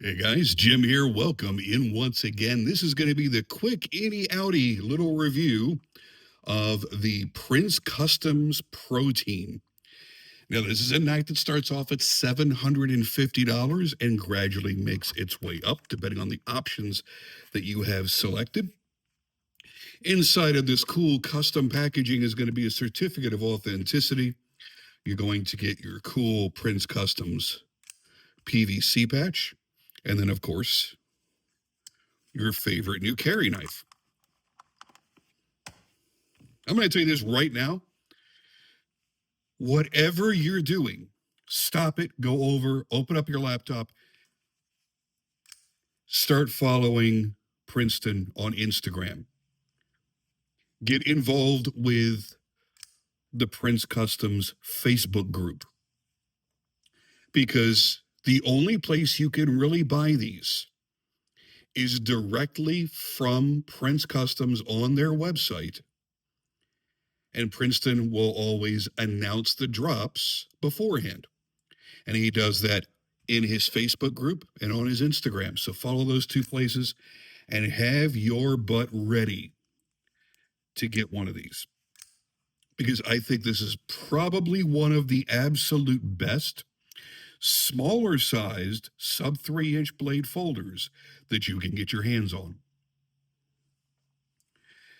Hey guys, Jim here. Welcome in once again. This is going to be the quick inny outy little review of the Prince Customs Protean. Now, this is a knife that starts off at $750 and gradually makes its way up depending on the options that you have selected. Inside of this cool custom packaging is going to be a certificate of authenticity. You're going to get your cool Prince Customs PVC patch. And then, of course, your favorite new carry knife. I'm going to tell you this right now. Whatever you're doing, stop it, go over, open up your laptop, start following Princeton on Instagram. Get involved with the Prince Customs Facebook group, because the only place you can really buy these is directly from Prince Customs on their website. And Princeton will always announce the drops beforehand. And he does that in his Facebook group and on his Instagram. So follow those two places and have your butt ready to get one of these. Because I think this is probably one of the absolute best smaller sized sub 3-inch blade folders that you can get your hands on.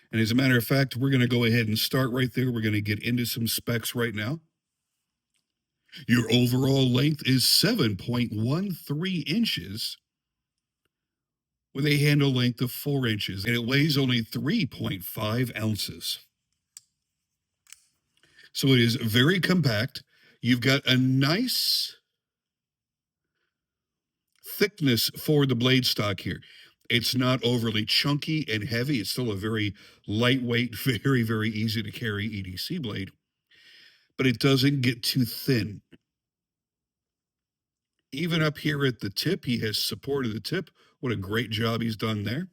And as a matter of fact, we're going to go ahead and start right there. We're going to get into some specs right now. Your overall length is 7.13 inches with a handle length of 4 inches, and it weighs only 3.5 ounces. So it is very compact. You've got a nice thickness for the blade stock here. It's not overly chunky and heavy. It's still a very lightweight, very, very easy to carry EDC blade, but it doesn't get too thin. Even up here at the tip, he has supported the tip. What a great job he's done there.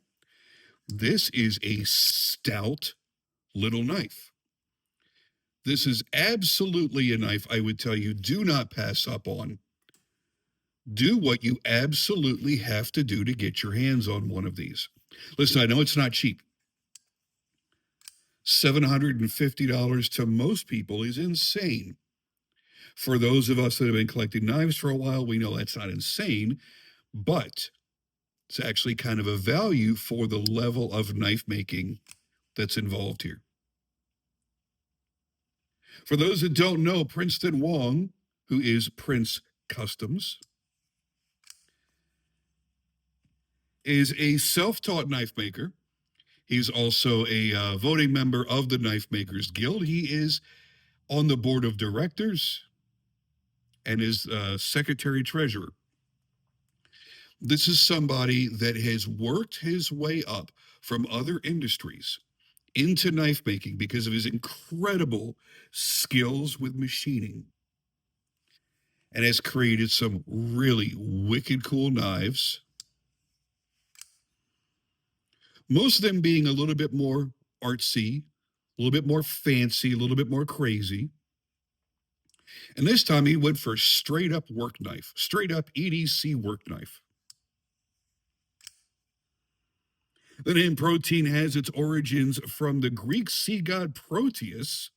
This is a stout little knife. This is absolutely a knife I would tell you do not pass up on. Do what you absolutely have to do to get your hands on one of these. Listen, I know it's not cheap. $750 to most people is insane. For those of us that have been collecting knives for a while, we know that's not insane, but it's actually kind of a value for the level of knife making that's involved here. For those that don't know, Princeton Wong, who is Prince Customs, is a self-taught knife maker. He's also a voting member of the Knife Makers Guild. He is on the board of directors and is secretary-treasurer. This is somebody that has worked his way up from other industries into knife making because of his incredible skills with machining, and has created some really wicked cool knives. Most of them being a little bit more artsy, a little bit more fancy, a little bit more crazy. And this time he went for straight up work knife, straight up EDC work knife. The name Protean has its origins from the Greek sea god Proteus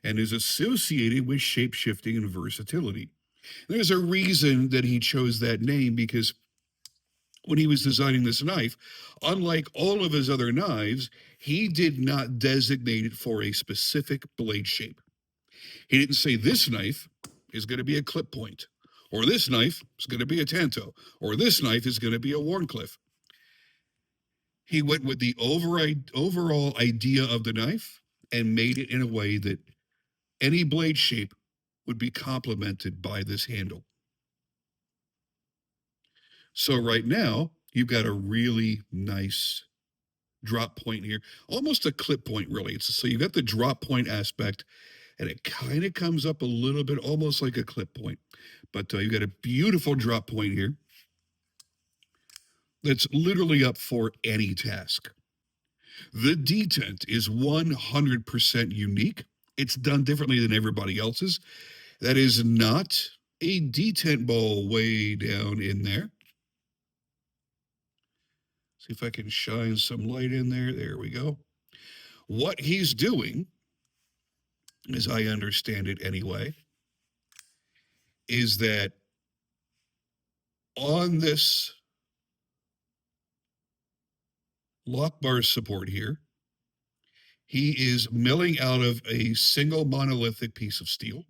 and is associated with shape-shifting and versatility. There's a reason that he chose that name, because when he was designing this knife, unlike all of his other knives, he did not designate it for a specific blade shape. He didn't say this knife is going to be a clip point, or this knife is going to be a tanto, or this knife is going to be a Warncliffe. He went with the overall idea of the knife and made it in a way that any blade shape would be complemented by this handle. So right now, you've got a really nice drop point here, almost a clip point, really. So you've got the drop point aspect, and it kind of comes up a little bit, almost like a clip point. But you've got a beautiful drop point here that's literally up for any task. The detent is 100% unique. It's done differently than everybody else's. That is not a detent ball way down in there. See if I can shine some light in there. There we go. What he's doing, as I understand it anyway, is that on this lock bar support here, he is milling out of a single monolithic piece of steel,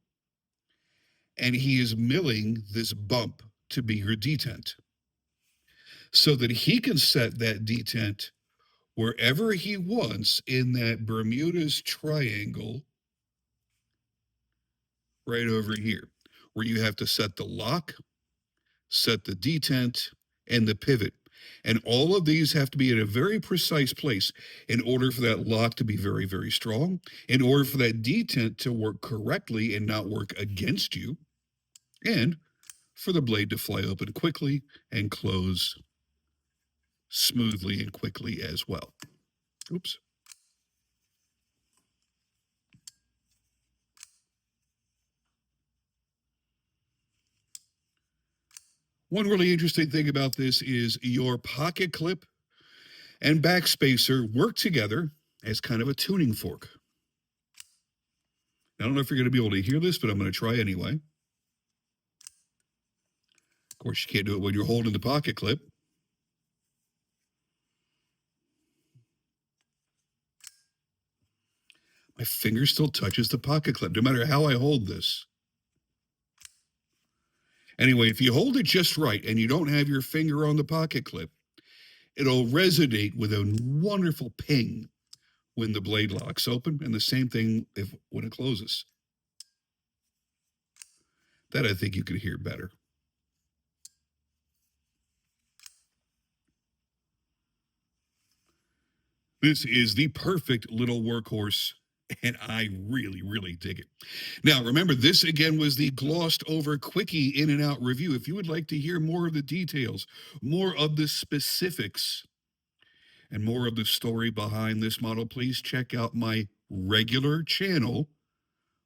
and he is milling this bump to be your detent so that he can set that detent wherever he wants in that Bermuda's triangle right over here, where you have to set the lock, set the detent, and the pivot. And all of these have to be in a very precise place in order for that lock to be very, very strong, in order for that detent to work correctly and not work against you, and for the blade to fly open quickly and close smoothly and quickly as well. Oops. One really interesting thing about this is your pocket clip and backspacer work together as kind of a tuning fork. I don't know if you're going to be able to hear this, but I'm going to try anyway. Of course, you can't do it when you're holding the pocket clip. My finger still touches the pocket clip, no matter how I hold this. Anyway, if you hold it just right and you don't have your finger on the pocket clip, it'll resonate with a wonderful ping when the blade locks open, and the same thing when it closes. That I think you could hear better. This is the perfect little workhorse, and I really, really dig it. Now, remember, this again was the glossed over quickie in and out review. If you would like to hear more of the details, more of the specifics, and more of the story behind this model, please check out my regular channel,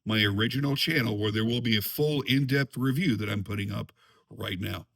my original channel, where there will be a full in-depth review that I'm putting up right now.